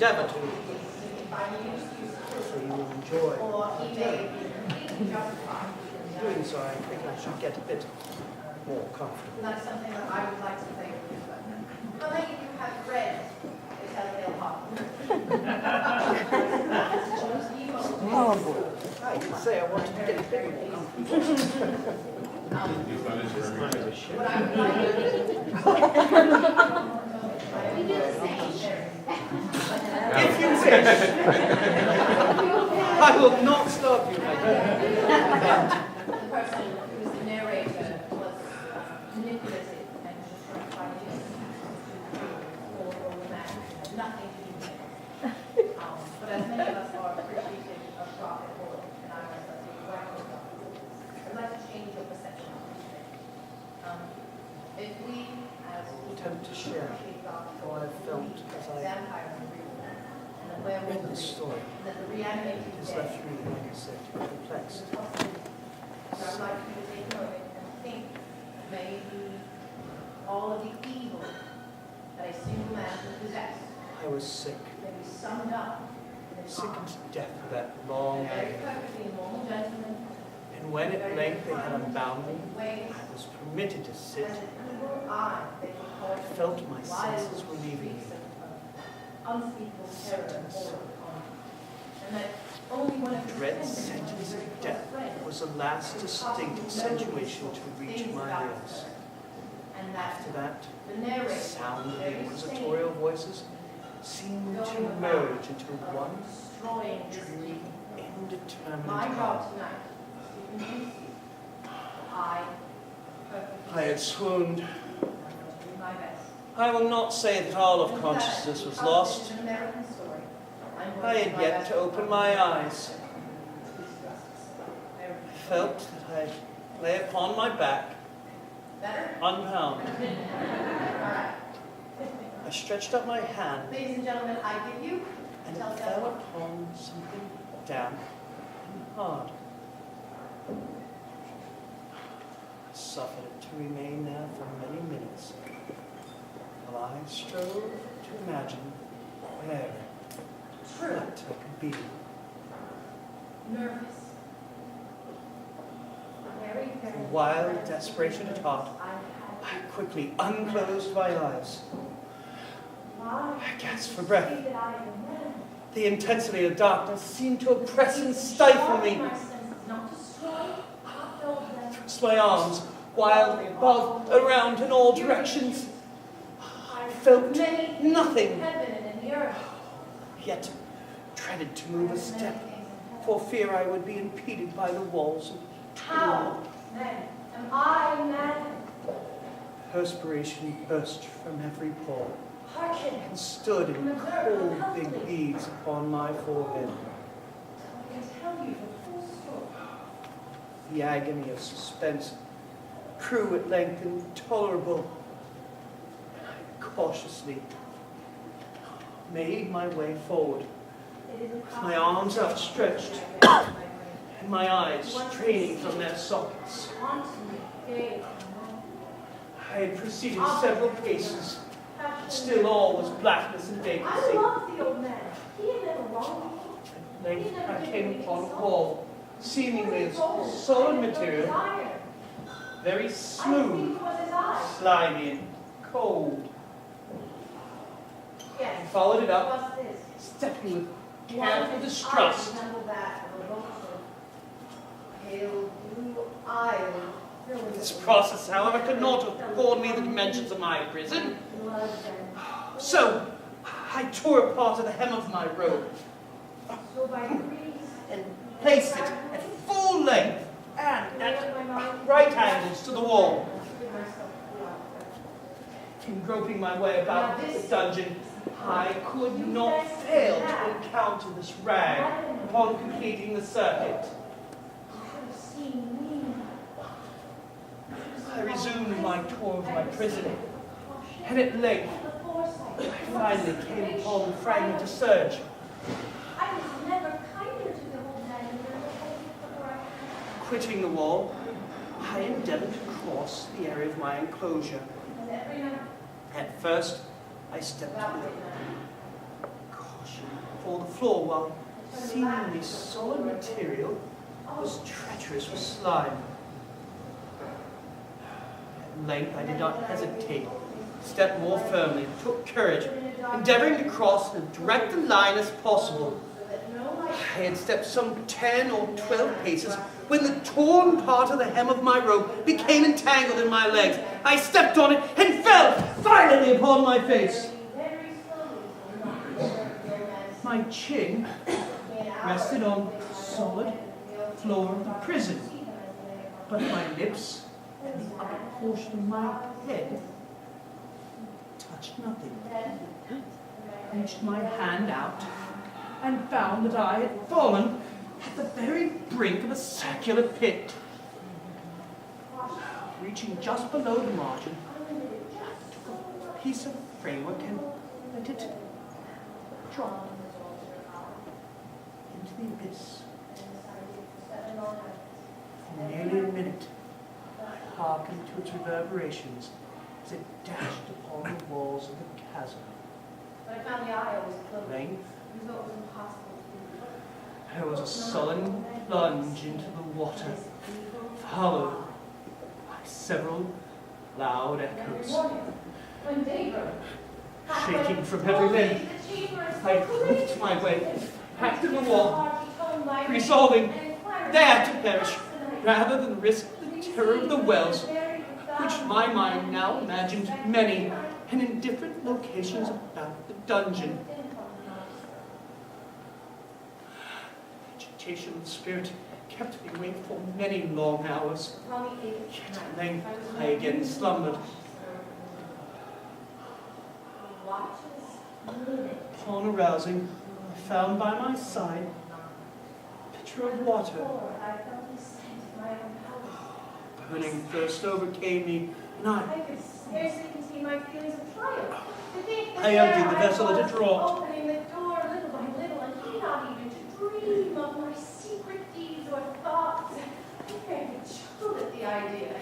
endeavour to. So you will enjoy. Doing so, I think I should get a bit more comfortable. That's something that I would like to say with you. But maybe you have read the Telltale Heart. I did say I wanted to get a bit more comfortable. What I would like to do If you wish, I will not stop you, my dear. the person who was the narrator was manipulative and was trying to find or the man had nothing to do with it. But as many of us are appreciative of God and Lord, and I myself take right on God, I'd like to change your perception of it. If we, as Attempt to share how I felt as I vampire and the werewolf read this story. that the reanimated It has dead left me, like I said, perplexed. So I'd like you to take note and think maybe all of the evil that a single man would possess I was sick, may be summed up in his sick heart. to death of that long A very agony. perfectly normal gentleman, And when at length they had unbound me, ways I was permitted to sit. and an evil eye that he I called felt my senses were leaving me. unspeakable terror and horror upon him. And that only one of his Dread friends sentence of death friend was the last distinct accentuation to reach my ears. and that After that, the the narrator sound of the very inquisitorial voices seemed to merge into one destroying this dreary, indeterminate My calm. job tonight is to convince you that I perfectly I had swooned. do my best. I will not say that all of consciousness was lost. It's an American story. I'm going I to had do my yet best to open my eyes. Please justice. I felt that I lay upon my back, Better? unbound. All right. I stretched up my hand Ladies and gentlemen, I give you and it Telltale fell Heart. upon something damp and hard. I suffered it to remain there for many minutes, while I strove to imagine where, True. what I could be. Nervous. Very, very In wild desperation at heart, I I quickly unclosed my eyes. Why? I gasped for breath. Say that I am a man. The intensity of darkness seemed to oppress and stifle me. My senses, not destroy, not dull them. Thrust my arms wildly above, around, in all directions. I felt many nothing. in heaven and in the earth. Yet dreaded to move a step, for fear I would be impeded by the walls of How, then, am I man? perspiration burst from every pore Hearken. and stood in cold big beads upon my forehead. I can tell you the full story. The agony of suspense grew at length intolerable. I cautiously made my way forward, It is my arms outstretched and my eyes straining from their sockets. I had proceeded several paces. Still all was blackness and I vacancy. love the old man. He had never wronged me. At length I came upon a wall, seemingly of solid material, very I smooth, think it was his eye. slimy, and cold. I Yes. followed it up, What's this? stepping with One careful of his distrust. eyes resembled that of a pale blue eye filled with This process, however, could not afford me the dimensions of my prison. blood So I tore a part of the hem of my robe and so by degrees and placed it at full length and at right angles to the wall. In groping my way about the dungeon, I could not fail to encounter this rag upon completing the circuit. I resumed my tour of my prison, and at length I finally came upon the fragment of serge. I was never kinder to the old man before I Quitting the wall, I endeavored to cross the area of my enclosure. was every night At first, I stepped cautiously for the floor, while seemingly solid material was treacherous with slime. At length I did not hesitate, stepped more firmly, took courage, endeavoring to cross as direct a line as possible. I had stepped some 10 or 12 paces when the torn part of the hem of my robe became entangled in my legs. I stepped on it and fell violently upon my face. My chin rested on solid floor of the prison, but my lips and the upper portion of my head touched nothing. I reached my hand out and found that I had fallen at the very brink of a circular pit. Reaching just below the margin, I took a piece of framework and let it drop into the abyss. For nearly a minute, I hearkened to its reverberations as it dashed upon the walls of the chasm. But I found the eye always closed. Length, It was impossible to do. there was a sullen plunge into the water, followed by several loud echoes. When day broke, Shaking from every limb, I groped my way back to the wall, resolving there to perish, rather than risk the terror of the wells, which my mind now imagined many and in different locations about the dungeon. Agitation of spirit kept me awake for many long hours, yet at length I again slumbered. Upon arousing, I found by my side a pitcher of water. Burning thirst overcame me, and I could scarcely contain my feelings of triumph. I emptied the vessel at a draught. Opening the door little by little, and he not even to dream of my secret deeds or thoughts. I fairly chilled at the idea.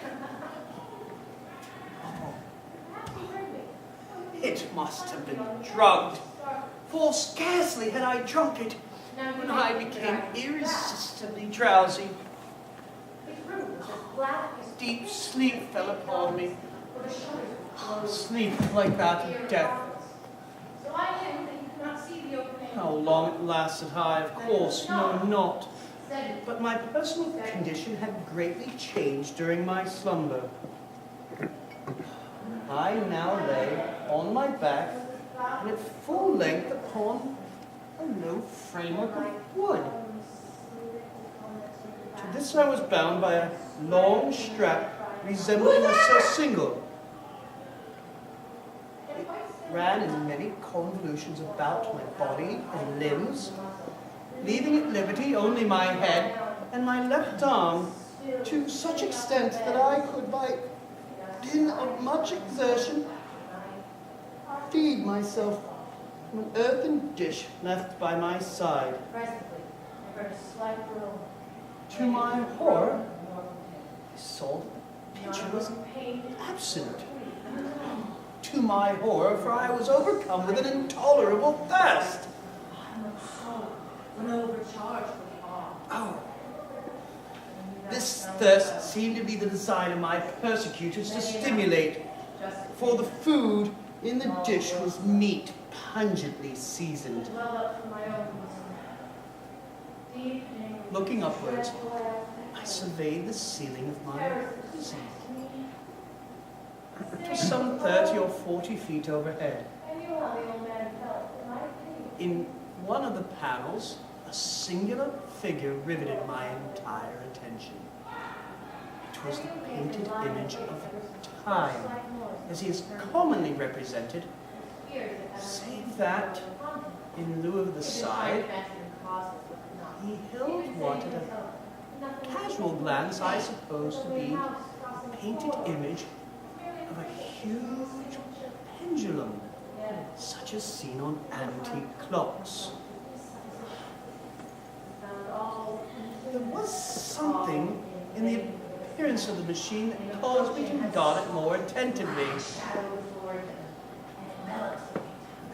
Perhaps he heard me. It must have been drugged, for scarcely had I drunk it when I became irresistibly drowsy. His room was as black as Deep sleep fell upon me, for the shutters were closed. sleep like that of death. So I knew that he could not see the opening. How long it lasted, I, of course, know not. Said, But my personal condition had greatly changed during my slumber. I now lay on my back and at full length upon a low framework of wood. To this I was bound by a long strap resembling a surcingle. It ran in many convolutions about my body and limbs, leaving at liberty only my head and my left arm, to such extent that I could, by dint of much exertion, feed myself from an earthen dish left by my side. presently, I heard a slight groan. To my horror, I saw that the pitcher was Pain. absent. To my horror, for I was overcome with an intolerable thirst. My soul, when overcharged with awe. Oh, this thirst seemed to be the design of my persecutors to stimulate, for the food in the dish was meat pungently seasoned. Well up from my own deep. Looking upwards, I surveyed the ceiling of my prison. It was some 30 or 40 feet overhead. I knew how the old man felt, and I pitied him. In one of the panels, a singular figure riveted my entire attention. It was the painted image of time, as he is commonly represented, save that, in lieu of the side, he held what at a casual glance I suppose to be a painted image of a huge pendulum, such as seen on antique clocks. There was something in the appearance of the machine that caused me to regard it more attentively.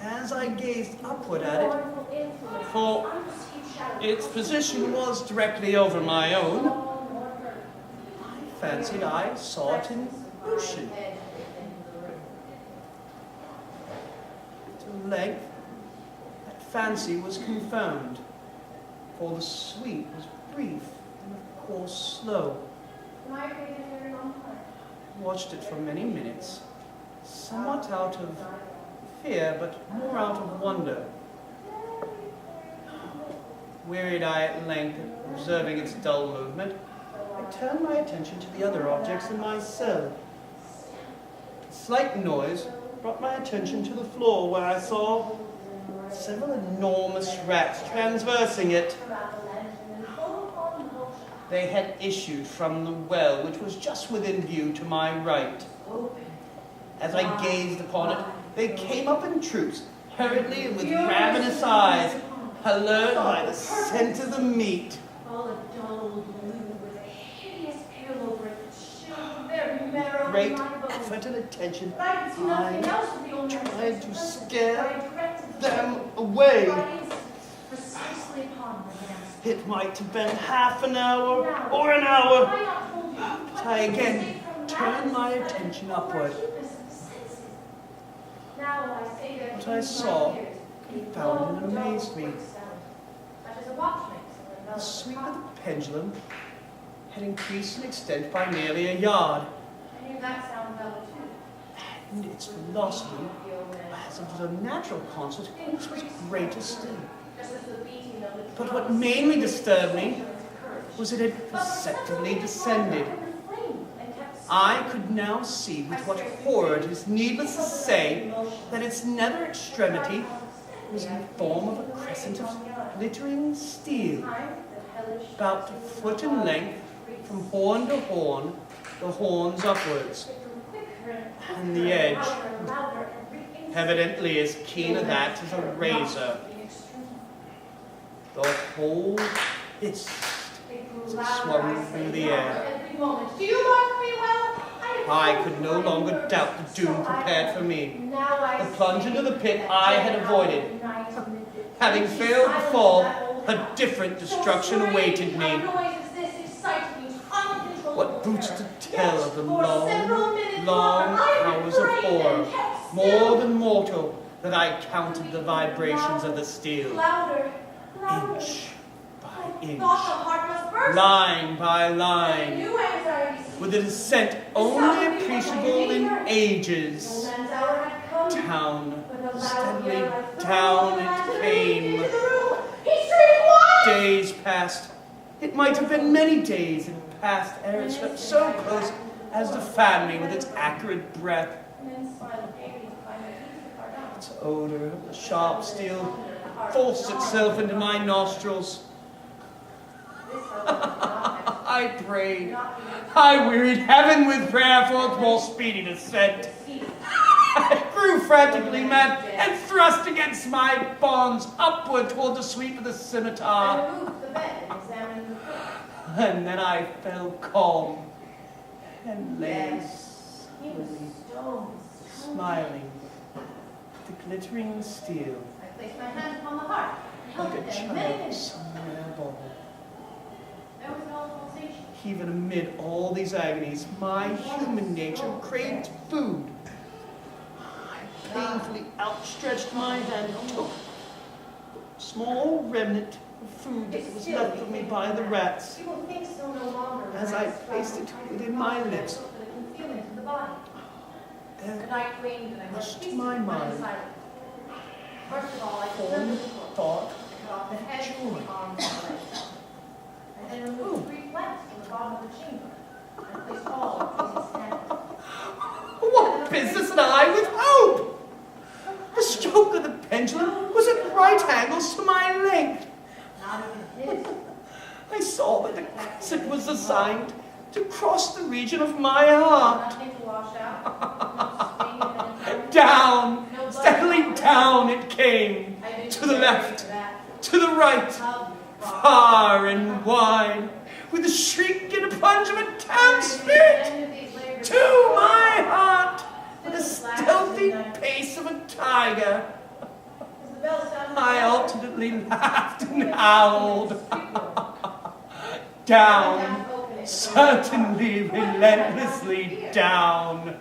As as I gazed upward at it, for its position was directly over my own, I fancied I saw it in motion. At length, that fancy was confirmed, for the sweep was brief and of course slow. I watched it for many minutes, somewhat out of fear, but more out of wonder. Wearied I at length at observing its dull movement, I turned my attention to the other objects in my cell. A slight noise brought my attention to the floor, where I saw several enormous rats transversing it. They had issued from the well, which was just within view to my right. As I gazed upon it, they came up in troops, hurriedly and with ravenous eyes, alert by the scent of the meat. Great effort and attention, I tried to scare them away. It might have been half an hour or an hour, but I again turned my attention upward. What I saw confounded and amazed me. The sweep of the pendulum had increased in extent by nearly a yard, and its velocity, as of a natural consequence, was greater still. But what mainly disturbed me was that it had perceptibly descended. I could now see with what horror it is needless to say that its nether extremity was in the form of a crescent of glittering steel, about a foot in length from horn to horn, the horns upwards, and the edge, evidently as keen a that as a razor. The whole hissed as it swung through the air. I could no longer doubt the doom prepared for me. The plunge into the pit I had avoided. Having failed to fall, a different destruction awaited me. What boots to tell of the long hours of horror, more than mortal, that I counted the vibrations of the steel, inch by inch, line by line, with a descent only appreciable in ages. Down, steadily down it came. Days passed. It might have been many days had passed ere it swept so close as to fan me with its acrid breath. Its odor of the sharp steel forced itself into my nostrils. I prayed. I wearied heaven with prayer for its more speedy descent. I grew frantically mad and thrust against my bonds upward toward the sweep of the scimitar. And then I fell calm and lay slowly, smiling at the glittering steel, I placed my hand upon the heart. like a child somewhere above it. There was no pulsation. Even amid all these agonies, my human nature craved food. I painfully outstretched my hand and took a small remnant of food that was left for me by the rats. You will think so no longer. As I placed it within my lips, For the concealment of the body. The there night waned and I went rushed to peacefully my and mind silent. First of all, I formed turned the the book. thought I cut off the head, joy. the arms, and the legs. I then removed 3 planks from the bottom of the chamber and placed all in its stand. what business had I with hope? The stroke of the pendulum was at right angles to my length. Not even his. I saw that the crescent was assigned to cross the region of my heart. Nothing to wash out. No stain of any kind. Down, No blood. steadily down it came, I didn't to the care left, for that. to the right, How far and wide, with a shriek and a plunge of a town spirit, to my heart, with the stealthy pace of a tiger. I alternately laughed and howled. Down, certainly relentlessly down.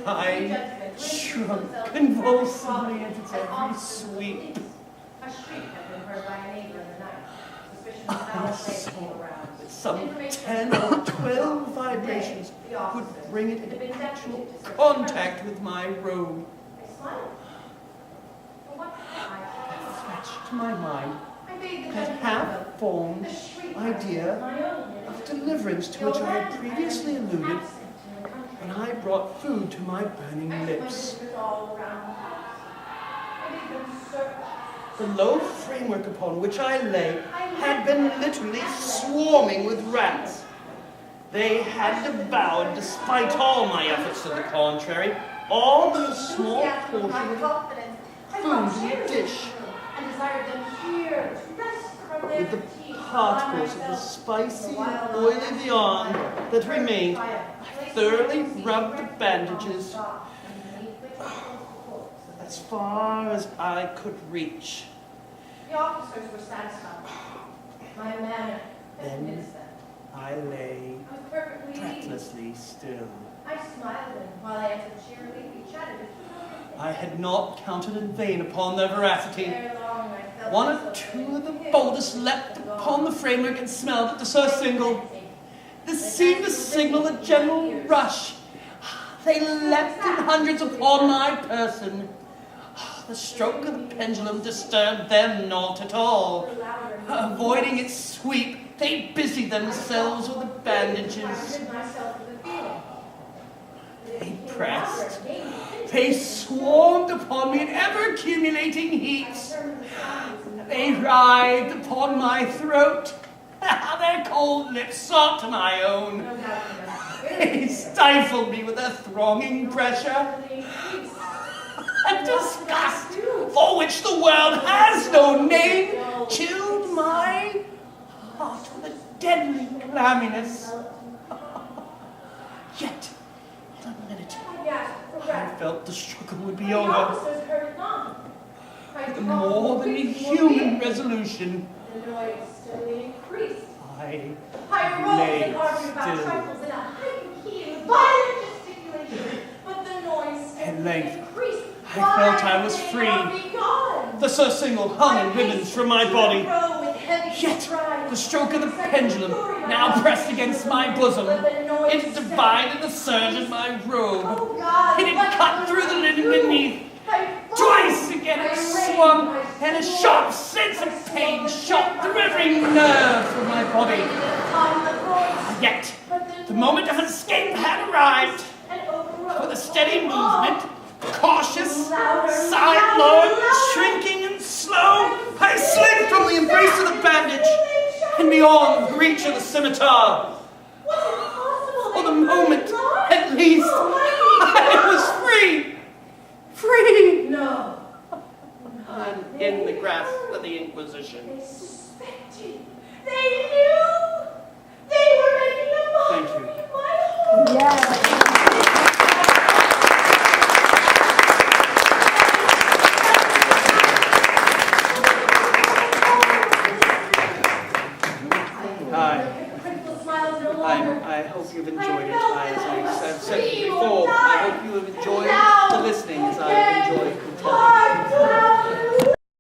I shrunk convulsively at its every sweep. A shriek had been heard by a neighbor in the night. Suspicion of foul play came around. Some 10 or 12 vibrations would bring it into actual contact with my robe. I smiled. For what Flashed to my mind I bade the that gentleman half-formed the shriek idea my own of deliverance to which I had previously alluded when I brought food to my burning lips. The low framework upon which I lay had been literally swarming with rats. They had devoured, despite all my efforts to the contrary, all but a small portion of the food in the dish, with the particles of the spicy and oily viand that remained. I thoroughly rubbed the bandages as far as I could reach. The officers were satisfied. My manner Then convinced them. I lay I was perfectly at ease. breathlessly still. I smiled, and while I answered cheerily, we chatted. I had not counted in vain upon their veracity. Ere long, I felt One or myself two of the hid. boldest leapt upon the framework and smelled at the surcingle. This seemed to signal a general rush. They leapt in hundreds upon my person. The stroke of the pendulum disturbed them not at all. Avoiding its sweep, they busied themselves with the bandages. They pressed. They swarmed upon me in ever-accumulating heaps. They writhed upon my throat. Their cold lips sought to my own. They stifled me with their thronging pressure. A disgust for which the world has no name chilled my heart with a deadly clamminess. Yet, in a minute, I felt the struggle would be over. With a more than human resolution, The noise steadily increased. I I arose lay and argued about still. trifles in a heightened key with violent gesticulation, but the noise steadily length, increased. I felt I was free. The surcingle hung in ribbons from my body. Yet, the stroke of the pendulum now pressed against my bosom. It divided the serge of my robe. It had cut through the linen beneath. Twice again it swung, and a sharp sense of pain shot through every nerve of my body. Yet, the moment of escape had arrived. With a steady movement, cautious, sidelong, shrinking and slow, I slid from the embrace of the bandage and beyond reach of the scimitar. For the moment, at least, I was free. Free! No. And in the grasp of the Inquisition. They suspected. They knew. They were making a mockery Thank you. of my home. Yes. I hope you've enjoyed it. As I've said before, I hope you have enjoyed the listening as I have enjoyed